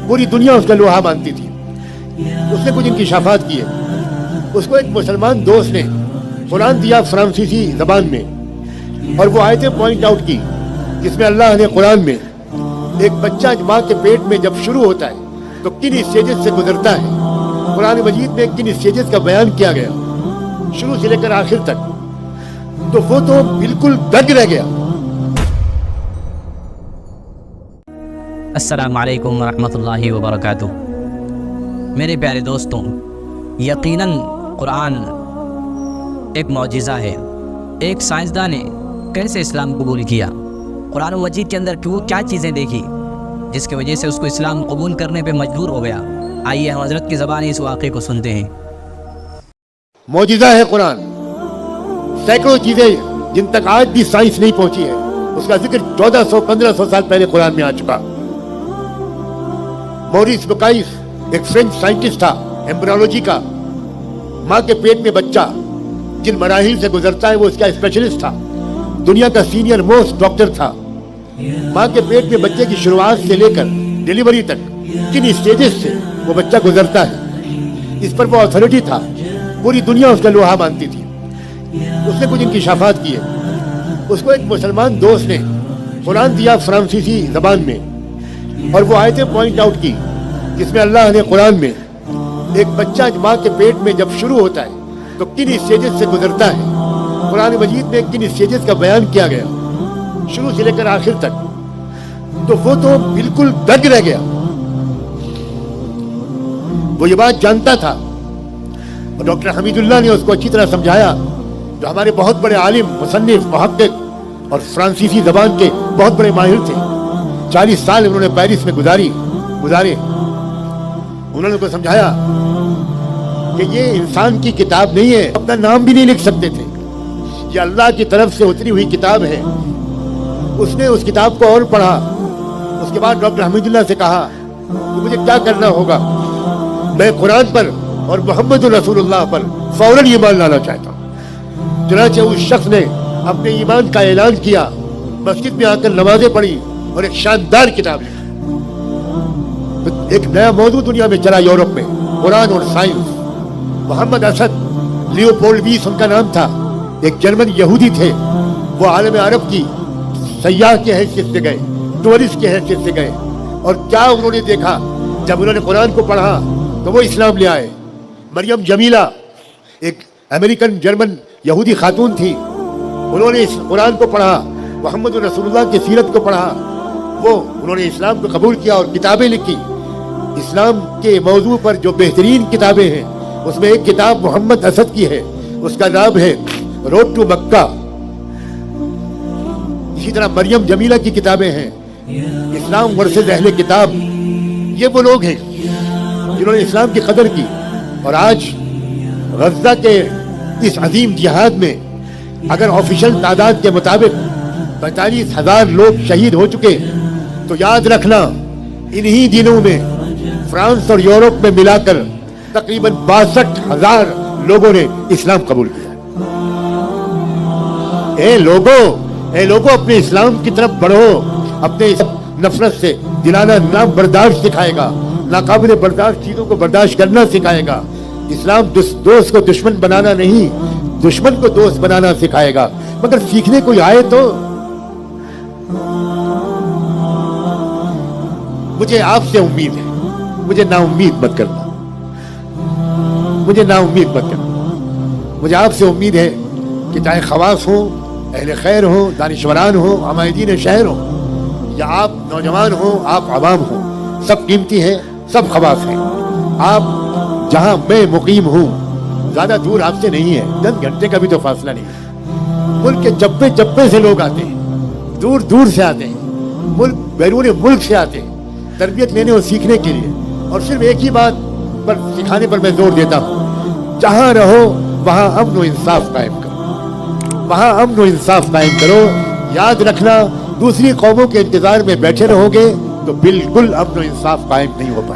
पूरी दुनिया उसका लोहा मानती थी। उसने कुछ इंकिशाफात किए। उसको एक मुसलमान दोस्त ने कुरान दिया फ्रांसीसी जबान में, और वो आयतें पॉइंट आउट की जिसमें अल्लाह ने कुरान में एक बच्चा माँ के पेट में जब शुरू होता है तो किन स्टेजेस से गुजरता है, कुरान मजीद में किन स्टेजेस का बयान किया गया शुरू से लेकर आखिर तक, तो वो तो बिल्कुल दंग रह गया। अस्सलामु अलैकुम वरहमतुल्लाहि वबरकातुह। मेरे प्यारे दोस्तों, यकीनन कुरान एक मौजिज़ा है। एक साइंसदान ने कैसे इस्लाम कबूल किया, कुरान मजीद के अंदर वो क्या चीज़ें देखी जिसकी वजह से उसको इस्लाम कबूल करने पे मजबूर हो गया। आइए हम हज़रत की ज़बान इस वाक़े को सुनते हैं। मौजिज़ा है कुरान। सैकड़ों चीज़ें जिन तक आज भी साइंस नहीं पहुंची है, उसका जिक्र 1400-1500 साल पहले कुरान में आ चुका। मॉरिस बुकाइस एक फ्रेंच साइंटिस्ट था, एम्ब्रियोलॉजी का। माँ के पेट में बच्चा जिन मराहिल से गुजरता है वो उसका स्पेशलिस्ट था, दुनिया का सीनियर मोस्ट डॉक्टर था। माँ के पेट में बच्चे की शुरुआत से लेकर डिलीवरी तक किन स्टेजेस से वो बच्चा गुजरता है, इस पर वो अथॉरिटी था। पूरी दुनिया उसका लोहा मानती थी। उसने कुछ इंकिशाफात किए। उसको एक मुसलमान दोस्त ने कुरान दिया फ्रांसीसी जबान में, और वो आयतें पॉइंट आउट की जिसमें अल्लाह ने कुरान में एक बच्चा माँ के पेट में जब शुरू होता है तो किन स्टेजेस से गुजरता है, कुरान मजीद में किन स्टेजेस का बयान किया गया शुरू से लेकर आखिर तक, तो वो तो बिल्कुल दंग रह गया। वो ये बात जानता था और डॉक्टर हमीदुल्लाह ने उसको अच्छी तरह समझाया, जो हमारे बहुत बड़े आलिम, मुसन्निफ, मुहक्किक और फ्रांसीसी जबान के बहुत बड़े माहिर थे। 40 साल उन्होंने पेरिस में गुजारे। उन्होंने उनको समझाया कि ये इंसान की किताब नहीं है, अपना नाम भी नहीं लिख सकते थे। ये अल्लाह की तरफ से उतरी हुई किताब है। उसने उस किताब को और पढ़ा। उसके बाद डॉक्टर हमीदुल्लाह से कहा कि मुझे क्या करना होगा। मैं कुरान पर और मोहम्मद रसूलुल्लाह पर फौरन ईमान लाना चाहता हूँ। चुनांचे उस शख्स ने अपने ईमान का ऐलान किया, मस्जिद में आकर नमाजें पढ़ी और एक शानदार किताब लिखी। एक नया मौजूद दुनिया में चला यूरोप में, कुरान और साइंस। मोहम्मद असद लियोपोल्ड उनका नाम था, एक जर्मन यहूदी थे। वो आलम अरब की सयाह की हैसियत से गए, टूरिस्ट की हैसियत से गए, और क्या उन्होंने देखा जब उन्होंने कुरान को पढ़ा तो वो इस्लाम ले आए। मरियम जमीला एक अमेरिकन जर्मन यहूदी खातून थी। उन्होंने इस कुरान को पढ़ा, मोहम्मद रसूलुल्लाह की सीरत को पढ़ा, उन्होंने इस्लाम को कबूल किया और किताबें लिखी। इस्लाम के मौजू पर जो बेहतरीन किताबें हैं उसमें एक किताब मोहम्मद असद की है, उसका नाम है रोड टू मक्का। इसी तरह मरियम जमीला की किताबें हैं, इस्लाम वर्सेस अहले किताब। ये वो लोग हैं जिन्होंने इस्लाम की कदर की। और आज गज़ा के इस अजीम जिहाद में अगर ऑफिशियल तादाद के मुताबिक 45,000 लोग शहीद हो चुके, तो याद रखना इन्हीं दिनों में फ्रांस और यूरोप में मिलाकर तकरीबन 62,000 लोगों ने इस्लाम कबूल किया। ए लोगों अपने इस्लाम की तरफ बढ़ो। अपने नफरत से दिलाना ना बर्दाश्त सिखाएगा, नाकाबिल बर्दाश्त चीजों को बर्दाश्त करना सिखाएगा। इस्लाम दोस्त को दुश्मन बनाना नहीं, दुश्मन को दोस्त बनाना सिखाएगा। मगर सीखने कोई आए तो। मुझे आपसे उम्मीद है, मुझे नाउम्मीद मत करना, मुझे आपसे उम्मीद है कि चाहे खवास हो, अहले खैर हो, दानिशवरान हो, हमायदीन शहर हो, या आप नौजवान हो, आप आवाम हो, सब कीमती हैं, सब खवास हैं। आप जहां मैं मुकीम हूं ज्यादा दूर आपसे नहीं है, 10 घंटे का भी तो फासला नहीं है। मुल्क के जब्बे से लोग आते हैं, दूर दूर से आते हैं, मुल्क बैरून मुल्क से आते हैं तरबियत लेने और सीखने के लिए। और सिर्फ एक ही बात पर सिखाने पर मैं जोर देता हूँ, जहां रहो वहां अमन और इंसाफ कायम करो। याद रखना, दूसरी कौमों के इंतजार में बैठे रहोगे तो बिल्कुल अमन और इंसाफ कायम नहीं हो पाए।